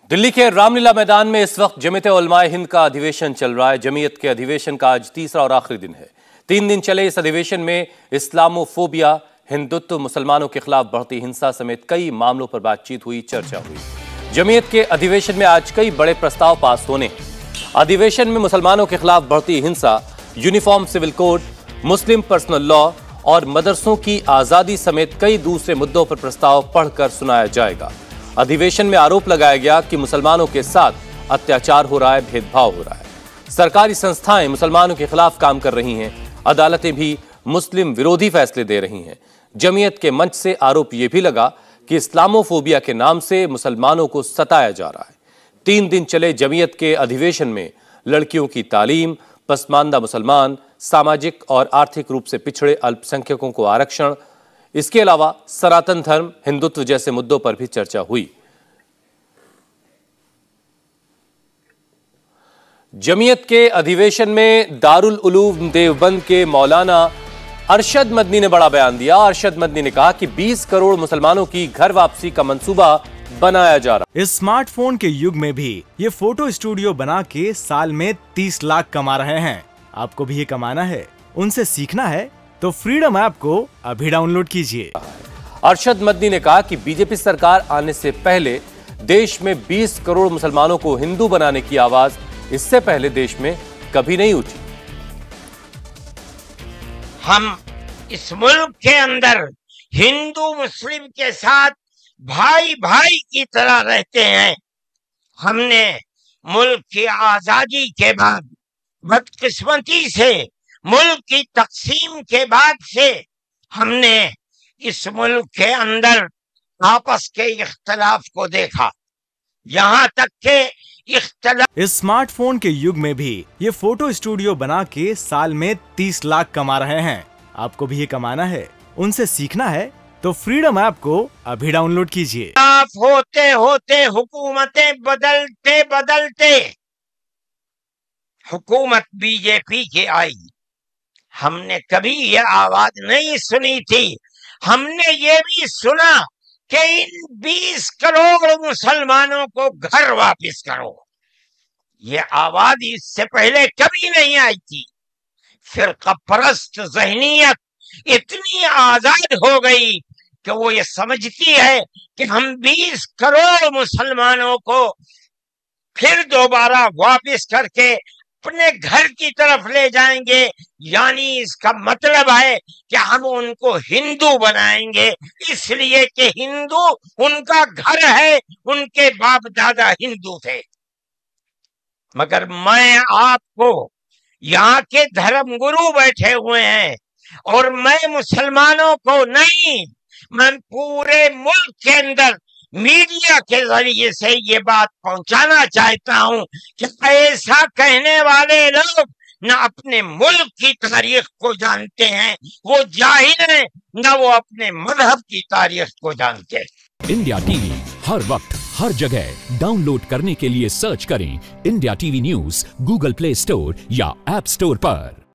दिल्ली के रामलीला मैदान में इस वक्त जमीयत उलमाए हिंद का अधिवेशन चल रहा है। जमीयत के अधिवेशन का आज तीसरा और आखिरी दिन है। 3 दिन चले इस अधिवेशन में इस्लामोफोबिया, हिंदुत्व, मुसलमानों के खिलाफ बढ़ती हिंसा समेत कई मामलों पर बातचीत हुई, चर्चा हुई। जमीयत के अधिवेशन में आज कई बड़े प्रस्ताव पास होने। अधिवेशन में मुसलमानों के खिलाफ बढ़ती हिंसा, यूनिफॉर्म सिविल कोड, मुस्लिम पर्सनल लॉ और मदरसों की आजादी समेत कई दूसरे मुद्दों पर प्रस्ताव पढ़कर सुनाया जाएगा। अधिवेशन में आरोप लगाया गया कि मुसलमानों के साथ अत्याचार हो रहा है, भेदभाव हो रहा है। सरकारी संस्थाएं मुसलमानों के खिलाफ काम कर रही हैं, अदालतें भी मुस्लिम विरोधी फैसले दे रही हैं। जमीयत के मंच से आरोप यह भी लगा कि इस्लामोफोबिया के नाम से मुसलमानों को सताया जा रहा है। 3 दिन चले जमीयत के अधिवेशन में लड़कियों की तालीम, पसमानदा मुसलमान, सामाजिक और आर्थिक रूप से पिछड़े अल्पसंख्यकों को आरक्षण, इसके अलावा सनातन धर्म, हिंदुत्व जैसे मुद्दों पर भी चर्चा हुई। जमीयत के अधिवेशन में दारुल उलूम देवबंद के मौलाना अरशद मदनी ने बड़ा बयान दिया। अरशद मदनी ने कहा कि 20 करोड़ मुसलमानों की घर वापसी का मंसूबा बनाया जा रहा। इस स्मार्टफोन के युग में भी ये फोटो स्टूडियो बना के साल में 30 लाख कमा रहे हैं। आपको भी ये कमाना है, उनसे सीखना है तो फ्रीडम ऐप को अभी डाउनलोड कीजिए। अरशद मदनी ने कहा कि बीजेपी सरकार आने से पहले देश में 20 करोड़ मुसलमानों को हिंदू बनाने की आवाज इससे पहले देश में कभी नहीं उठी। हम इस मुल्क के अंदर हिंदू मुस्लिम के साथ भाई भाई की तरह रहते हैं। हमने मुल्क की आजादी के बाद, बदकिस्मती से मुल्क की तकसीम के बाद से हमने इस मुल्क के अंदर आपस के इख्तलाफ को देखा, यहाँ तक के इख्तलाफ। इस स्मार्टफोन के युग में भी ये फोटो स्टूडियो बना के साल में 30 लाख कमा रहे हैं। आपको भी ये कमाना है, उनसे सीखना है तो फ्रीडम ऐप को अभी डाउनलोड कीजिए। होते होते हुकूमतें बदलते बदलते हुकूमत बीजेपी की आई। हमने कभी ये आवाज नहीं सुनी थी। हमने ये भी सुना कि इन 20 करोड़ मुसलमानों को घर वापस करो। ये आवाज इससे पहले कभी नहीं आई थी। फिरका परस्त ज़हनियत इतनी आजाद हो गई कि वो ये समझती है कि हम 20 करोड़ मुसलमानों को फिर दोबारा वापस करके अपने घर की तरफ ले जाएंगे। यानी इसका मतलब है कि हम उनको हिंदू बनाएंगे, इसलिए कि हिंदू उनका घर है, उनके बाप दादा हिंदू थे। मगर मैं आपको, यहाँ के धर्मगुरु बैठे हुए हैं और मैं मुसलमानों को नहीं, मैं पूरे मुल्क के अंदर मीडिया के जरिए से ये बात पहुंचाना चाहता हूं कि ऐसा कहने वाले लोग न अपने मुल्क की तारीख को जानते हैं, वो जाहिल हैं, न वो अपने मजहब की तारीख को जानते हैं। इंडिया टीवी हर वक्त हर जगह डाउनलोड करने के लिए सर्च करें India TV news Google play store या ऐप स्टोर पर।